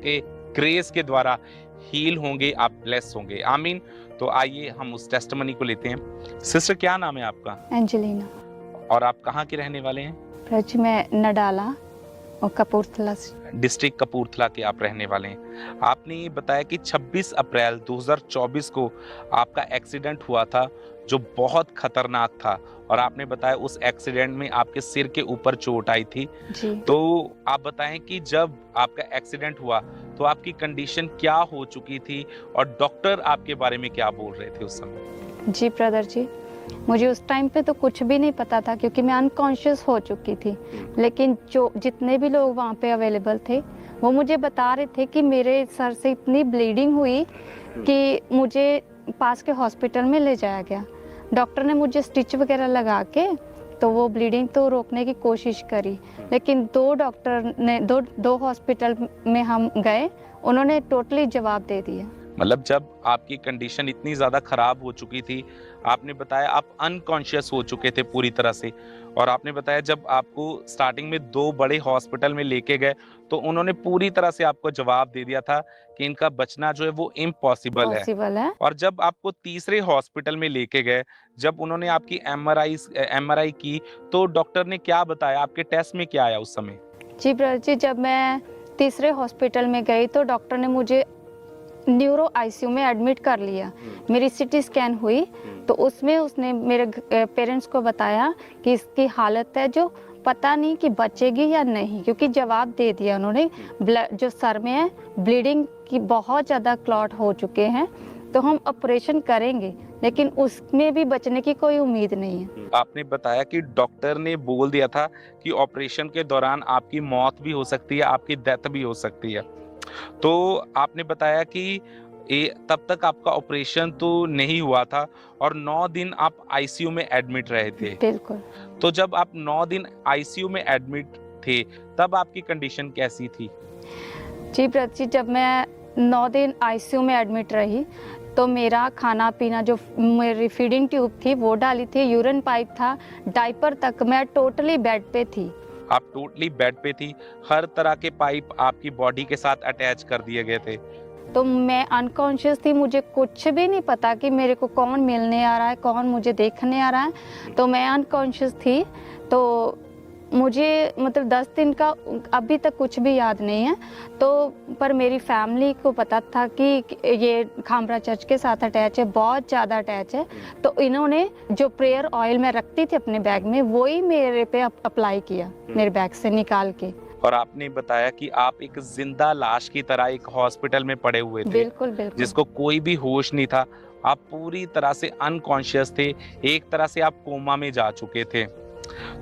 के ग्रेस के द्वारा हील होंगे, आप ब्लेस होंगे। आमीन। तो आइए हम उस टेस्टिमनी को लेते हैं। सिस्टर, क्या नाम है आपका? एंजेलिना। और आप कहाँ के रहने वाले हैं? प्रज में नडाला और कपूरथला से। डिस्ट्रिक्ट कपूरथला के आप रहने वाले हैं। आपने ये बताया कि 26 अप्रैल 2024 को आपका एक्सीडेंट हुआ था जो बहुत खतरनाक था, और आपने बताया उस एक्सीडेंट में आपके सिर के ऊपर चोट आई थी। जी। तो आप बताएं कि जब आपका एक्सीडेंट हुआ तो आपकी कंडीशन क्या हो चुकी थी और डॉक्टर आपके बारे में क्या बोल रहे थे उस समय? जी ब्रदर जी, मुझे उस टाइम पे तो कुछ भी नहीं पता था क्योंकि मैं अनकॉन्शियस हो चुकी थी। लेकिन जो जितने भी लोग वहाँ पे अवेलेबल थे वो मुझे बता रहे थे कि मेरे सर से इतनी ब्लीडिंग हुई कि मुझे पास के हॉस्पिटल में ले जाया गया। डॉक्टर ने मुझे स्टिच वगैरह लगा के तो वो ब्लीडिंग तो रोकने की कोशिश करी, लेकिन दो हॉस्पिटल में हम गए, उन्होंने टोटली जवाब दे दिया। मतलब जब आपकी कंडीशन इतनी ज़्यादा ख़राब हो चुकी थी, आपने बताया आप अनकॉन्शियस हो चुके थे पूरी तरह से, और आपने बताया जब आपको स्टार्टिंग में 2 बड़े हॉस्पिटल में लेके गए तो उन्होंने पूरी तरह से आपको जवाब दे दिया था कि इनका बचना जो है वो इम्पॉसिबल है। पॉसिबल है। और जब आपको तीसरे हॉस्पिटल में लेके गए, जब उन्होंने आपकी एमआरआई की, तो डॉक्टर ने क्या बताया? आपके टेस्ट में क्या आया उस समय? जी ब्रदर जी, जब मैं तीसरे हॉस्पिटल में गई तो डॉक्टर ने मुझे न्यूरो आईसीयू में एडमिट कर लिया। मेरी सिटी स्कैन हुई तो उसमें उसने मेरे पेरेंट्स को बताया कि इसकी हालत है जो पता नहीं कि बचेगी या नहीं, क्योंकि जवाब दे दिया उन्होंने। जो सर में है ब्लीडिंग की बहुत ज़्यादा क्लॉट हो चुके हैं, तो हम ऑपरेशन करेंगे लेकिन उसमें भी बचने की कोई उम्मीद नहीं है। आपने बताया कि डॉक्टर ने बोल दिया था कि ऑपरेशन के दौरान आपकी मौत भी हो सकती है, आपकी डेथ भी हो सकती है। तो आपने बताया कि तब तक आपका ऑपरेशन तो नहीं हुआ था और 9 दिन आप आईसीयू में एडमिट रहे थे। बिल्कुल। तो जब आप 9 दिन आईसीयू में एडमिट थे तब आपकी कंडीशन कैसी थी? जी ब्रत जी, जब मैं 9 दिन आईसीयू में एडमिट रही तो मेरा खाना पीना, जो मेरी फीडिंग ट्यूब थी वो डाली थी, यूरिन पाइप था, डायपर तक, मैं टोटली बेड पे थी। आप टोटली बेड पे थी, हर तरह के पाइप आपकी बॉडी के साथ अटैच कर दिए गए थे। तो मैं अनकॉन्शियस थी, मुझे कुछ भी नहीं पता कि मेरे को कौन मिलने आ रहा है, कौन मुझे देखने आ रहा है। तो मैं अनकॉन्शियस थी। तो मुझे मतलब 10 दिन का अभी तक कुछ भी याद नहीं है। तो पर मेरी फैमिली को पता था कि ये खामरा चर्च के साथ अटैच है, बहुत ज़्यादा अटैच है। तो इन्होंने जो प्रेयर ऑयल मैं रखती थी अपने बैग में वही मेरे पे अप्लाई किया, मेरे बैग से निकाल के। और आपने बताया कि आप एक जिंदा लाश की तरह एक हॉस्पिटल में पड़े हुए थे। बिल्कुल बिल्कुल। जिसको कोई भी होश नहीं था, आप पूरी तरह से अनकॉन्शियस थे, एक तरह से आप कोमा में जा चुके थे।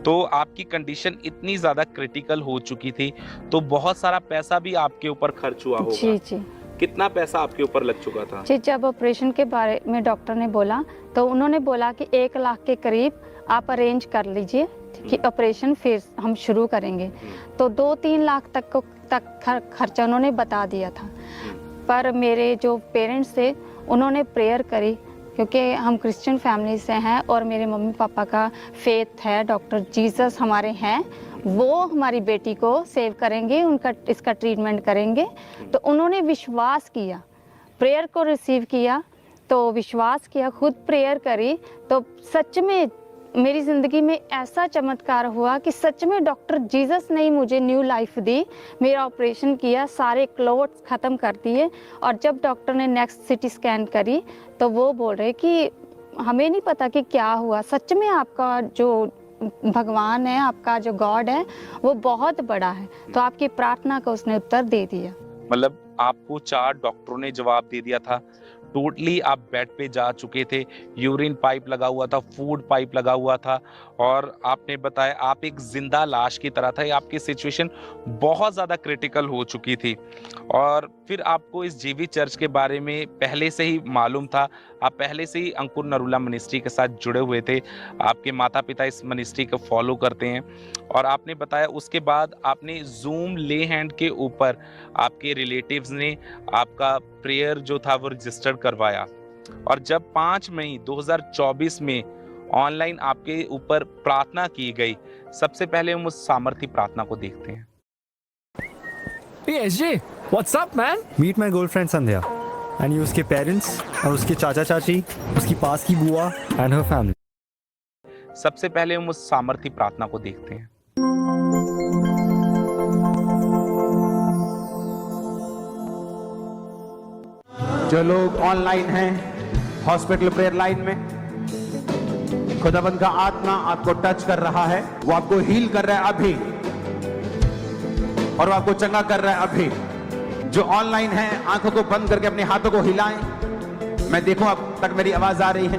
तो आपकी कंडीशन इतनी ज्यादा क्रिटिकल हो चुकी थी, तो बहुत सारा पैसा भी आपके ऊपर खर्च हुआ होगा। जी जी। कितना पैसा आपके ऊपर लग चुका था? जी, जब ऑपरेशन के बारे में डॉक्टर ने बोला तो उन्होंने बोला कि 1 लाख के करीब आप अरेंज कर लीजिए कि ऑपरेशन फिर हम शुरू करेंगे। तो 2-3 लाख तक खर्चा उन्होंने बता दिया था। पर मेरे जो पेरेंट्स थे उन्होंने प्रेयर करी, क्योंकि हम क्रिश्चियन फैमिली से हैं और मेरे मम्मी पापा का फेथ है, डॉक्टर जीसस हमारे हैं, वो हमारी बेटी को सेव करेंगे, उनका इसका ट्रीटमेंट करेंगे। तो उन्होंने विश्वास किया, प्रेयर को रिसीव किया, तो विश्वास किया, खुद प्रेयर करी, तो सच में मेरी ज़िंदगी में ऐसा चमत्कार हुआ कि सच में डॉक्टर जीसस ने ही मुझे न्यू लाइफ दी। मेरा ऑपरेशन किया, सारे क्लॉट्स ख़त्म कर दिए। और जब डॉक्टर ने नेक्स्ट सिटी स्कैन करी तो वो बोल रहे कि हमें नहीं पता कि क्या हुआ, सच में आपका जो भगवान है, आपका जो गॉड है वो बहुत बड़ा है। तो आपकी प्रार्थना का उसने उत्तर दे दिया। मतलब आपको 4 डॉक्टरों ने जवाब दे दिया था, टोटली आप बेड पे जा चुके थे, यूरिन पाइप लगा हुआ था, फूड पाइप लगा हुआ था, और आपने बताया आप एक जिंदा लाश की तरह था। आपकी सिचुएशन बहुत ज़्यादा क्रिटिकल हो चुकी थी। और फिर आपको इस जीवी चर्च के बारे में पहले से ही मालूम था, आप पहले से ही अंकुर नरूला मिनिस्ट्री के साथ जुड़े हुए थे, आपके माता पिता इस मिनिस्ट्री को फॉलो करते हैं। और आपने बताया उसके बाद आपने जूम ले हैंड के ऊपर आपके रिलेटिव्स ने आपका प्रेयर जो था वो रजिस्टर करवाया। और जब 5 मई 2024 में ऑनलाइन आपके ऊपर प्रार्थना की गई, सबसे पहले हम उस सामर्थी प्रार्थना को देखते हैं। ए SJ, What's up, man? Meet my girlfriend Sandhya and ये उसके पेरेंट्स और उसके चाचा चाची, उसकी पास की बुआ एंड हर फैमिली। सबसे पहले हम उस सामर्थ्य प्रार्थना को देखते हैं। जो लोग ऑनलाइन हैं हॉस्पिटल प्रेयर लाइन में, खुदाबंद का आत्मा आपको टच कर रहा है, वो आपको हील कर रहा है अभी, और वो आपको चंगा कर रहा है अभी। जो ऑनलाइन है आंखों को बंद करके अपने हाथों को हिलाएं। मैं देखूं अब तक मेरी आवाज आ रही है।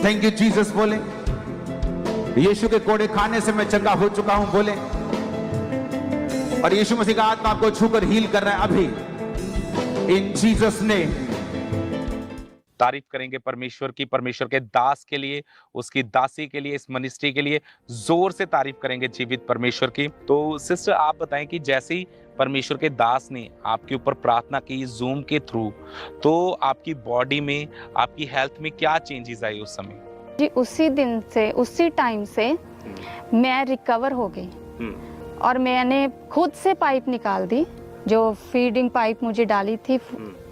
थैंक यू जीसस बोले। यीशु के कोड़े खाने से मैं चंगा हो चुका हूं बोले। और यीशु मसीह का आत्मा आपको छूकर हील कर रहा है अभी, इन जीसस ने। तारीफ करेंगे परमेश्वर की, परमेश्वर के दास के लिए, उसकी दासी के लिए, इस मिनिस्ट्री के लिए जोर से तारीफ करेंगे जीवित परमेश्वर की। तो सिस्टर आप बताएं कि जैसे ही परमेश्वर के दास ने आपके ऊपर प्रार्थना की जूम के थ्रू, तो आपकी बॉडी में, आपकी हेल्थ में क्या चेंजेस आए उस समय? जी उसी दिन से, उसी टाइम से मैं रिकवर हो गई और मैंने खुद से पाइप निकाल दी। जो फीडिंग पाइप मुझे डाली थी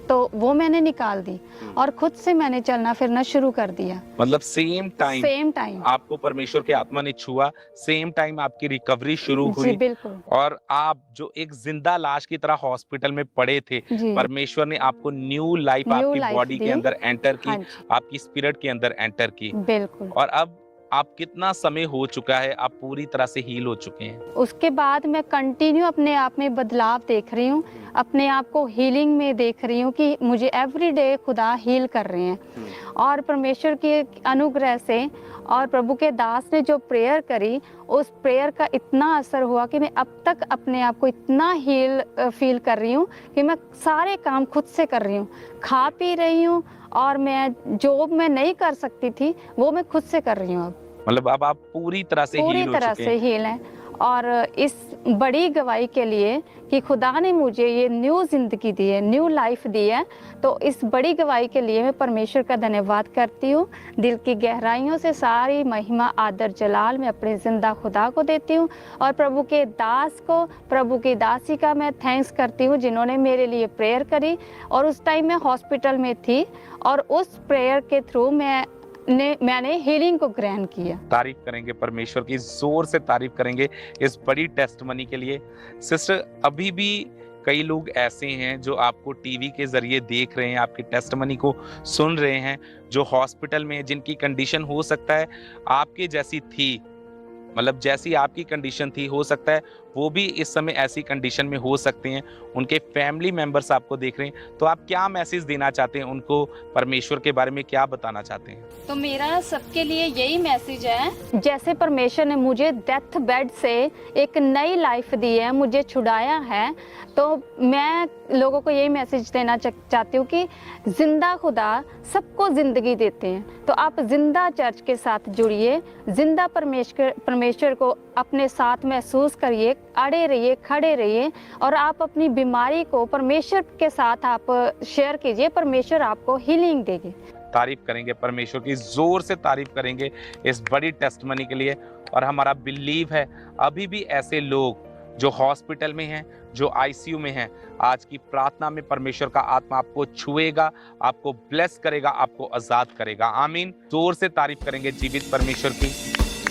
तो वो मैंने निकाल दी और खुद से मैंने चलना फिरना शुरू कर दिया। मतलब सेम टाइम आपको परमेश्वर के आत्मा ने छुआ, सेम टाइम आपकी रिकवरी शुरू हुई। जी बिल्कुल। और आप जो एक जिंदा लाश की तरह हॉस्पिटल में पड़े थे, परमेश्वर ने आपको न्यू लाइफ आपकी बॉडी के अंदर एंटर की, आपकी स्पिरिट के अंदर एंटर की। बिल्कुल। और अब आप कितना समय हो चुका है, आप पूरी तरह से हील हो चुके हैं? उसके बाद मैं कंटिन्यू अपने आप में बदलाव देख रही हूँ, अपने आप को हीलिंग में देख रही हूँ कि मुझे एवरीडे खुदा हील कर रहे हैं। और परमेश्वर के अनुग्रह से और प्रभु के दास ने जो प्रेयर करी, उस प्रेयर का इतना असर हुआ कि मैं अब तक अपने आप को इतना हील फील कर रही हूँ कि मैं सारे काम खुद से कर रही हूँ, खा पी रही हूँ, और मैं जो मैं नहीं कर सकती थी वो मैं खुद से कर रही हूँ। अब मतलब अब आप पूरी तरह से हील हैं। और इस बड़ी गवाही के लिए कि खुदा ने मुझे ये न्यू जिंदगी दी है, न्यू लाइफ दी है, तो इस बड़ी गवाही के लिए मैं परमेश्वर का धन्यवाद करती हूँ। दिल की गहराइयों से सारी महिमा आदर जलाल मैं अपने जिंदा खुदा को देती हूँ। और प्रभु के दास को, प्रभु की दासी का मैं थैंक्स करती हूँ जिन्होंने मेरे लिए प्रेयर करी। और उस टाइम मैं हॉस्पिटल में थी और उस प्रेयर के थ्रू मैंने हीलिंग को ग्रहण किया। तारीफ करेंगे परमेश्वर की, जोर से तारीफ करेंगे इस बड़ी टेस्टमनी के लिए। सिस्टर अभी भी कई लोग ऐसे हैं जो आपको टीवी के जरिए देख रहे हैं, आपकी टेस्टमनी को सुन रहे हैं, जो हॉस्पिटल में, जिनकी कंडीशन हो सकता है आपके जैसी थी, मतलब जैसी आपकी कंडीशन थी, हो सकता है वो भी इस समय ऐसी कंडीशन में हो सकते हैं, उनके फैमिली मेंबर्स आपको देख रहे हैं, तो आप क्या मैसेज देना चाहते हैं उनको, परमेश्वर के बारे में क्या बताना चाहते हैं? तो मेरा सबके लिए यही मैसेज है, जैसे परमेश्वर ने मुझे डेथ बेड से एक नई लाइफ दी है, मुझे छुड़ाया है, तो मैं लोगों को यही मैसेज देना चाहती हूँ कि जिंदा खुदा सबको जिंदगी देते हैं। तो आप जिंदा चर्च के साथ जुड़िए, जिंदा परमेश्वर को अपने साथ महसूस करिए, अड़े रहिए, खड़े रहिए, और आप अपनी बीमारी को परमेश्वर के साथ आप शेयर कीजिए, परमेश्वर आपको हीलिंग देगी। तारीफ करेंगे परमेश्वर की, जोर से तारीफ करेंगे इस बड़ी टेस्टमनी के लिए। और हमारा बिलीव है अभी भी ऐसे लोग जो हॉस्पिटल में हैं, जो आईसीयू में हैं, आज की प्रार्थना में परमेश्वर का आत्मा आपको छुएगा, आपको ब्लेस करेगा, आपको आजाद करेगा। आमीन। जोर से तारीफ करेंगे जीवित परमेश्वर की।